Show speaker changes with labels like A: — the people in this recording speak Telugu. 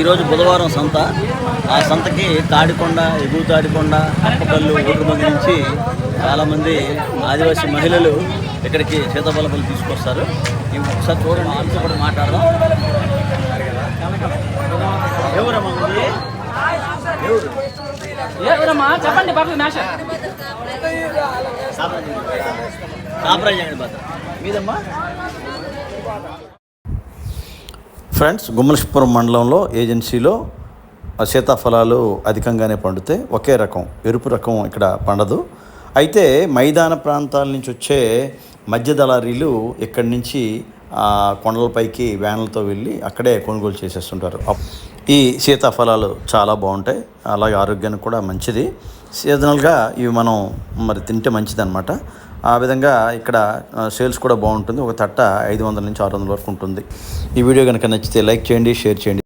A: ఈరోజు బుధవారం సంత. ఆ సంతకి తాడికొండ, ఎగువ తాడికొండ, అప్పకల్లు, ఊరుబంది నుంచి చాలామంది ఆదివాసీ మహిళలు ఇక్కడికి సీతాఫలపల్లి తీసుకొస్తారు. ఒకసారి చూడండి, వాళ్ళతో కూడా మాట్లాడదాం. ఎవరమ్మా ఎవరమ్మా చెప్పండి. మీదమ్మా. ఫ్రెండ్స్, గుమ్మలక్ష్మీపురం మండలంలో ఏజెన్సీలో సీతాఫలాలు అధికంగానే పండుతాయి. ఒకే రకం ఎరుపు రకం ఇక్కడ పండదు. అయితే మైదాన ప్రాంతాల నుంచి వచ్చే మధ్య దళారీలు ఇక్కడి నుంచి కొండలపైకి వ్యాన్లతో వెళ్ళి అక్కడే కొనుగోలు చేసేస్తుంటారు. ఈ సీతాఫలాలు చాలా బాగుంటాయి, అలాగే ఆరోగ్యానికి కూడా మంచిది. సీజనల్గా ఇవి మనం మరి తింటే మంచిది అనమాట. ఆ విధంగా ఇక్కడ సేల్స్ కూడా బాగుంటుంది. ఒక తట్ట 500 నుంచి 600 వరకు ఉంటుంది. ఈ వీడియో కనుక నచ్చితే లైక్ చేయండి, షేర్ చేయండి.